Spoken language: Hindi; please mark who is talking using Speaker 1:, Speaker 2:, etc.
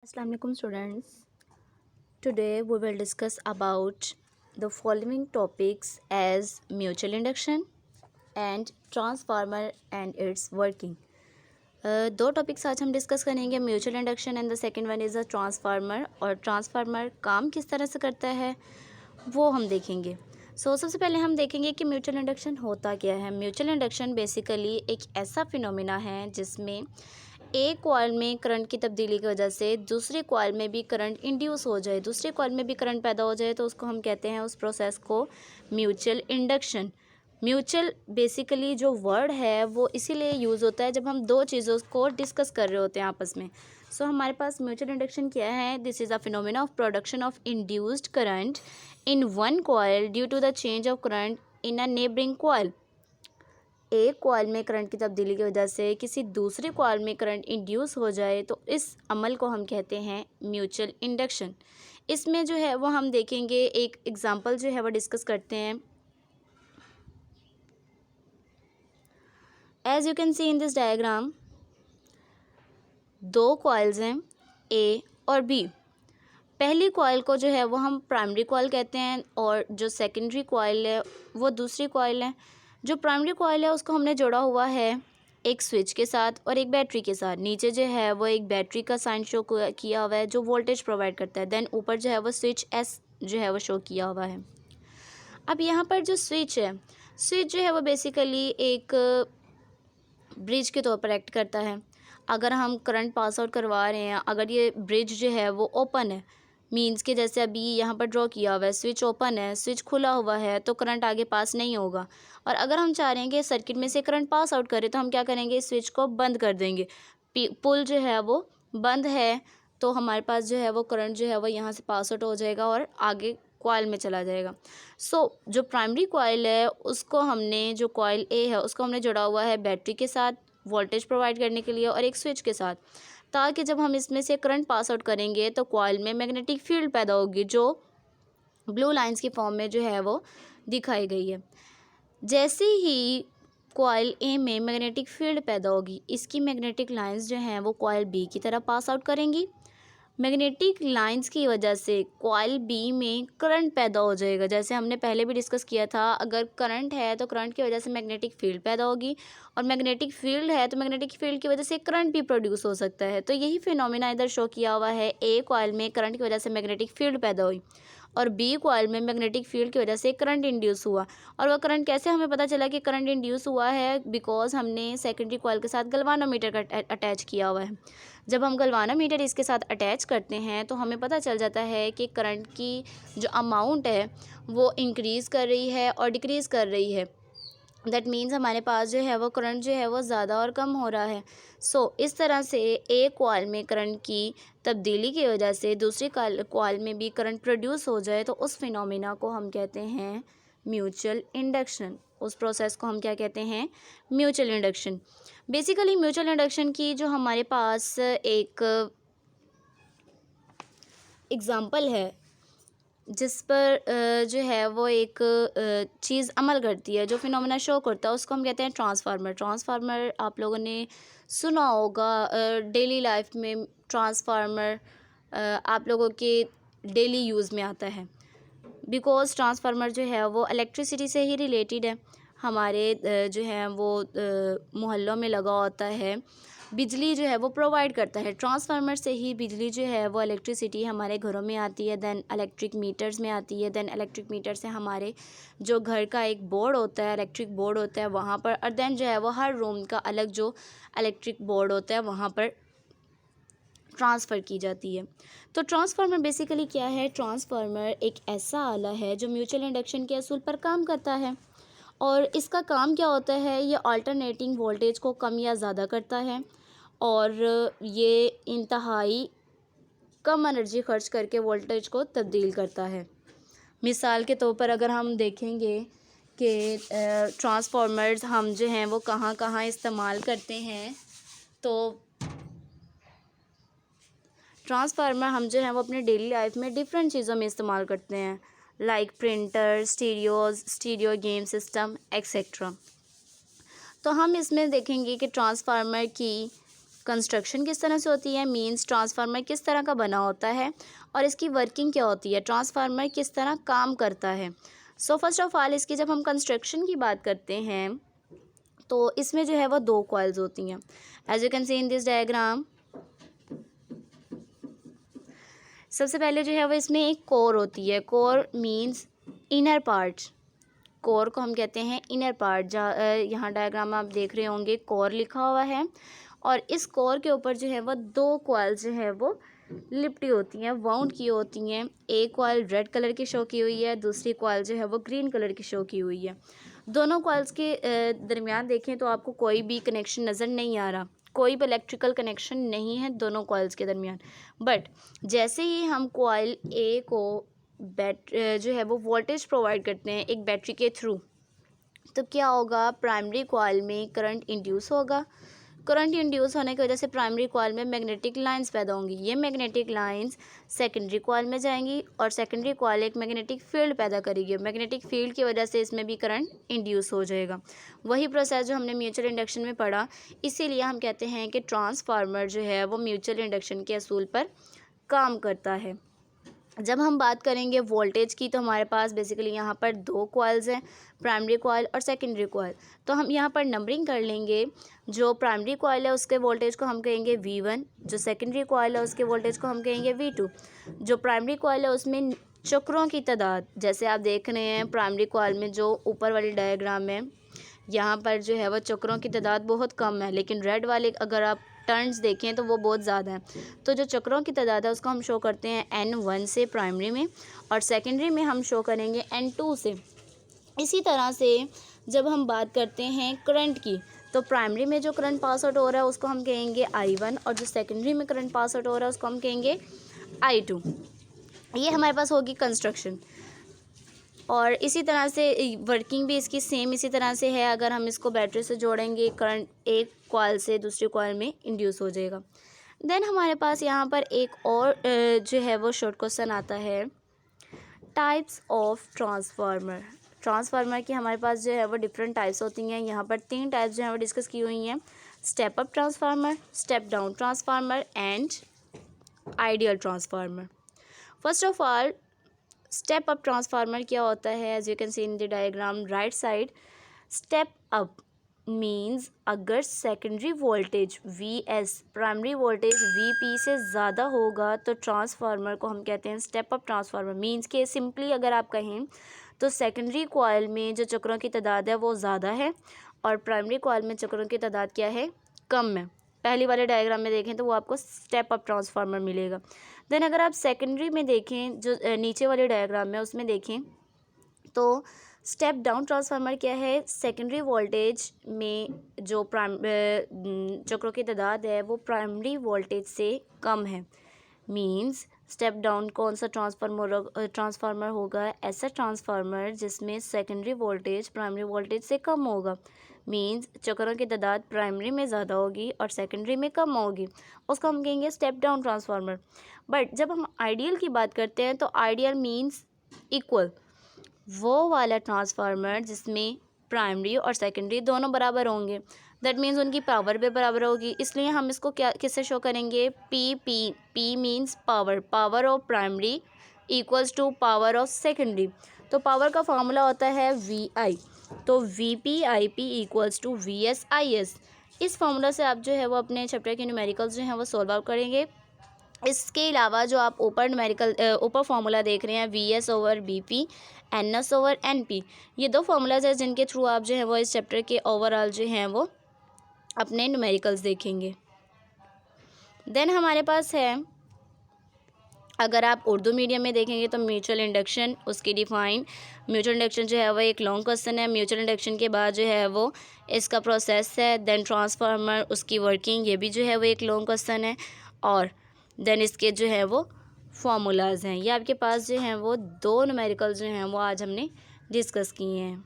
Speaker 1: Assalamu alaikum students. Today we will discuss about the following topics as mutual induction and transformer and its working. दो टॉपिक्स आज हम डिस्कस करेंगे, mutual induction and the second one is a transformer. और ट्रांसफार्मर काम किस तरह से करता है वो हम देखेंगे। सबसे पहले हम देखेंगे कि म्यूचुअल इंडक्शन होता क्या है। म्यूचुअल इंडक्शन बेसिकली एक ऐसा फिनोमिना है जिसमें एक कॉइल में करंट की तब्दीली की वजह से दूसरे कॉइल में भी करंट इंड्यूस हो जाए, दूसरे कॉइल में भी करंट पैदा हो जाए, तो उसको हम कहते हैं, उस प्रोसेस को म्यूचुअल इंडक्शन। म्यूचुअल बेसिकली जो वर्ड है वो इसीलिए यूज़ होता है जब हम दो चीज़ों को डिस्कस कर रहे होते हैं आपस में। हमारे पास म्यूचुअल इंडक्शन क्या है? This is a phenomena of production of induced current in one coil due to the change of current in a neighbouring coil. एक कॉइल में करंट की तब्दीली की वजह से किसी दूसरे कॉइल में करंट इंड्यूस हो जाए तो इस अमल को हम कहते हैं म्यूचुअल इंडक्शन। इसमें जो है वो हम देखेंगे, एक एग्जांपल जो है वो डिस्कस करते हैं। As you can see in this diagram, दो कॉइल्स हैं ए और बी। पहली कॉइल को जो है वो हम प्राइमरी कॉइल कहते हैं और जो सेकेंडरी कॉइल है वो दूसरी कॉइल है। जो प्राइमरी कॉइल है उसको हमने जोड़ा हुआ है एक स्विच के साथ और एक बैटरी के साथ। नीचे जो है वो एक बैटरी का साइन शो किया हुआ है जो वोल्टेज प्रोवाइड करता है। देन ऊपर जो है वो स्विच एस जो है वो शो किया हुआ है। अब यहाँ पर जो स्विच है, स्विच जो है वो बेसिकली एक ब्रिज के तौर पर एक्ट करता है। अगर हम करंट पास आउट करवा रहे हैं, अगर ये ब्रिज जो है वो ओपन है, मींस के जैसे अभी यहाँ पर ड्रॉ किया हुआ है, स्विच ओपन है, स्विच खुला हुआ है तो करंट आगे पास नहीं होगा। और अगर हम चाह रहे हैं कि सर्किट में से करंट पास आउट करें तो हम क्या करेंगे, स्विच को बंद कर देंगे। पुल जो है वो बंद है तो हमारे पास जो है वो करंट जो है वो यहाँ से पास आउट हो जाएगा और आगे कॉइल में चला जाएगा। जो प्राइमरी कॉइल है उसको हमने, जो कॉइल ए है उसको हमने जोड़ा हुआ है बैटरी के साथ वोल्टेज प्रोवाइड करने के लिए और एक स्विच के साथ, ताकि जब हम इसमें से करंट पास आउट करेंगे तो कॉइल में मैग्नेटिक फील्ड पैदा होगी जो ब्लू लाइंस की फॉर्म में जो है वो दिखाई गई है। जैसे ही कॉइल ए में मैग्नेटिक फील्ड पैदा होगी, इसकी मैग्नेटिक लाइंस जो हैं वो कॉइल बी की तरफ पास आउट करेंगी। मैग्नेटिक लाइंस की वजह से कॉइल बी में करंट पैदा हो जाएगा। जैसे हमने पहले भी डिस्कस किया था, अगर करंट है तो करंट की वजह से मैग्नेटिक फील्ड पैदा होगी और मैग्नेटिक फील्ड है तो मैग्नेटिक फील्ड की वजह से करंट भी प्रोड्यूस हो सकता है। तो यही फिनोमिना इधर शो किया हुआ है। ए कॉइल में करंट की वजह से मैग्नेटिक फील्ड पैदा हुई और बी कॉइल में मैग्नेटिक फील्ड की वजह से करंट इंड्यूस हुआ। और वह करंट कैसे हमें पता चला कि करंट इंड्यूस हुआ है? बिकॉज हमने सेकेंडरी कॉइल के साथ गल्वानोमीटर का अटैच किया हुआ है। जब हम गल्वानोमीटर इसके साथ अटैच करते हैं तो हमें पता चल जाता है कि करंट की जो अमाउंट है वो इंक्रीज़ कर रही है और डिक्रीज़ कर रही है। दैट मीन्स हमारे पास जो है वो करंट जो है वो ज़्यादा और कम हो रहा है। इस तरह से एक कॉइल में करंट की तब्दीली की वजह से दूसरी कॉइल में भी करंट प्रोड्यूस हो जाए तो उस फिनोमिना को हम कहते हैं म्यूचुअल इंडक्शन। उस प्रोसेस को हम क्या कहते हैं? Mutual induction. Basically mutual induction की जो हमारे पास एक एग्ज़ाम्पल है जिस पर जो है वो एक चीज़ अमल करती है, जो फिनोमेना शो करता है, उसको हम कहते हैं ट्रांसफार्मर। ट्रांसफार्मर आप लोगों ने सुना होगा डेली लाइफ में। ट्रांसफार्मर आप लोगों के डेली यूज़ में आता है बिकॉज़ ट्रांसफार्मर जो है वो इलेक्ट्रिसिटी से ही रिलेटेड है। हमारे जो है वो मोहल्लों में लगा होता है, बिजली जो है वो प्रोवाइड करता है। ट्रांसफार्मर से ही बिजली जो है वो इलेक्ट्रिसिटी हमारे घरों में आती है, देन इलेक्ट्रिक मीटर्स में आती है, देन इलेक्ट्रिक मीटर से हमारे जो घर का एक बोर्ड होता है, इलेक्ट्रिक बोर्ड होता है वहाँ पर, और देन जो है वो हर रूम का अलग जो इलेक्ट्रिक बोर्ड होता है वहाँ पर ट्रांसफ़र की जाती है। तो ट्रांसफार्मर बेसिकली क्या है? ट्रांसफार्मर एक ऐसा आला है जो म्यूचुअल इंडक्शन के असूल पर काम करता है। और इसका काम क्या होता है? ये अल्टरनेटिंग वोल्टेज को कम या ज़्यादा करता है और ये इंतहाई कम एनर्जी खर्च करके वोल्टेज को तब्दील करता है। मिसाल के तौर पर अगर हम देखेंगे कि ट्रांसफार्मर्स हम जो हैं वो कहाँ कहाँ इस्तेमाल करते हैं, तो ट्रांसफार्मर हम जो है वो अपने डेली लाइफ में डिफरेंट चीज़ों में इस्तेमाल करते हैं, like printer, stereo game system etcetera. तो हम इसमें देखेंगे कि ट्रांसफार्मर की कंस्ट्रक्शन किस तरह से होती है, मीन्स ट्रांसफार्मर किस तरह का बना होता है और इसकी वर्किंग क्या होती है, ट्रांसफार्मर किस तरह काम करता है। सो फर्स्ट ऑफ ऑल इसकी जब हम कंस्ट्रक्शन की बात करते हैं तो इसमें जो है वो 2 कॉइल्स होती हैं। As you can see in this diagram, सबसे पहले जो है वो इसमें एक कोर होती है। Core means inner part, core को हम कहते हैं इनर पार्ट। जहाँ यहाँ डायग्राम में आप देख रहे होंगे कोर लिखा हुआ है और इस कोर के ऊपर जो है वो 2 कॉइल्स जो है वो लिपटी होती हैं, वाउंड की होती हैं। एक कॉइल रेड कलर की शो की हुई है, दूसरी कॉइल जो है वो ग्रीन कलर की शो की हुई है। दोनों कॉइल्स के दरमियान देखें तो आपको कोई भी कनेक्शन नज़र नहीं आ रहा, कोई भी इलेक्ट्रिकल कनेक्शन नहीं है दोनों कॉइल्स के दरमियान। बट जैसे ही हम कॉइल ए को जो है वो वोल्टेज प्रोवाइड करते हैं एक बैटरी के थ्रू, तो क्या होगा, प्राइमरी कॉइल में करंट इंड्यूस होगा। करंट इंड्यूस होने की वजह से प्राइमरी कॉइल में मैग्नेटिक लाइंस पैदा होंगी। ये मैग्नेटिक लाइंस सेकेंडरी कॉइल में जाएंगी और सेकेंडरी कॉइल एक मैग्नेटिक फील्ड पैदा करेगी। मैग्नेटिक फील्ड की वजह से इसमें भी करंट इंड्यूस हो जाएगा। वही प्रोसेस जो हमने म्यूचुअल इंडक्शन में पढ़ा, इसीलिए हम कहते हैं कि ट्रांसफार्मर जो है वो म्यूचुअल इंडक्शन के असूल पर काम करता है। जब हम बात करेंगे वोल्टेज की तो हमारे पास बेसिकली यहाँ पर 2 कॉइल्स हैं, प्राइमरी कॉइल और सेकेंडरी कॉइल। तो हम यहाँ पर नंबरिंग कर लेंगे। जो प्राइमरी कॉइल है उसके वोल्टेज को हम कहेंगे V1, जो सेकेंडरी कॉइल है उसके वोल्टेज को हम कहेंगे V2। जो प्राइमरी कॉइल है उसमें चक्रों की तादाद, जैसे आप देख रहे हैं प्राइमरी कॉइल में जो ऊपर वाली डायग्राम में, यहाँ पर जो है वह चक्रों की तादाद बहुत कम है, लेकिन रेड वाले अगर आप टर्न्स देखें तो वो बहुत ज़्यादा है। तो जो चक्रों की तादाद है उसको हम शो करते हैं N1 से प्राइमरी में और सेकेंडरी में हम शो करेंगे N2 से। इसी तरह से जब हम बात करते हैं करंट की, तो प्राइमरी में जो करंट पास आउट हो रहा है उसको हम कहेंगे I1 और जो सेकेंडरी में करंट पास आउट हो रहा है उसको हम कहेंगे I2। ये हमारे पास होगी कंस्ट्रक्शन। और इसी तरह से वर्किंग भी इसकी सेम इसी तरह से है। अगर हम इसको बैटरी से जोड़ेंगे, करंट एक कॉइल से दूसरी कॉइल में इंड्यूस हो जाएगा। देन हमारे पास यहाँ पर एक और जो है वो शॉर्ट क्वेश्चन आता है, टाइप्स ऑफ ट्रांसफार्मर। ट्रांसफार्मर की हमारे पास जो है वो डिफरेंट टाइप्स होती हैं। यहाँ पर 3 टाइप्स जो है वो डिस्कस की हुई हैं, step up transformer, step down transformer and ideal transformer. First of all step up transformer क्या होता है, as you can see in the diagram right side. Step up means अगर secondary voltage Vs primary voltage Vp से ज़्यादा होगा तो ट्रांसफार्मर को हम कहते हैं स्टेप अप ट्रांसफार्मर। मीन्स के सिंपली अगर आप कहें तो सेकेंडरी कॉइल में जो चक्रों की तादाद है वो ज़्यादा है और प्राइमरी कॉइल में चक्रों की तादाद क्या है, कम है। पहली वाले डायग्राम में देखें तो वो आपको स्टेप अप ट्रांसफार्मर मिलेगा। देन अगर आप सेकेंडरी में देखें, जो नीचे वाले डायग्राम में उसमें देखें तो स्टेप डाउन ट्रांसफार्मर क्या है, सेकेंडरी वोल्टेज में जो चक्रों की तादाद है वो प्राइमरी वोल्टेज से कम है। मींस स्टेप डाउन कौन सा ट्रांसफार्मर होगा, ऐसा ट्रांसफार्मर जिसमें सेकेंडरी वोल्टेज प्राइमरी वोल्टेज से कम होगा। मींस चक्रों की तादाद प्राइमरी में ज़्यादा होगी और सेकेंडरी में कम होगी, उसको हम कहेंगे स्टेप डाउन ट्रांसफार्मर। बट जब हम आइडियल की बात करते हैं तो आइडियल मींस इक्वल, वो वाला ट्रांसफार्मर जिसमें प्राइमरी और सेकेंडरी दोनों बराबर होंगे। दैट मीन्स उनकी पावर भी बराबर होगी। इसलिए हम इसको क्या किससे शो करेंगे, P means power, power of primary equals to power of secondary. तो पावर का फॉर्मूला होता है VI, तो VP/IP इक्वल्स टू VS/IS। इस फॉर्मूला से आप जो है वो अपने चैप्टर के न्यूमेरिकल्स जो हैं वो सॉल्व आउट करेंगे। इसके अलावा जो आप ऊपर फार्मूला देख रहे हैं VS/BP, NS/NP, ये 2 फार्मूलाज हैं जिनके थ्रू आप जो है वो इस चैप्टर के ओवरऑल जो हैं वो अपने न्यूमेरिकल्स देखेंगे। देन हमारे पास है, अगर आप उर्दू मीडियम में देखेंगे तो म्यूचुअल इंडक्शन, उसकी डिफाइन। म्यूचुअल इंडक्शन जो है वो एक लॉन्ग क्वेश्चन है। म्यूचुअल इंडक्शन के बाद जो है वो इसका प्रोसेस है। देन ट्रांसफार्मर, उसकी वर्किंग, ये भी जो है वो एक लॉन्ग क्वेश्चन है। और देन इसके जो है वो फार्मूलाज हैं। ये आपके पास जो हैं वो 2 न्यूमेरिकल्स जो हैं वो आज हमने डिस्कस किए हैं।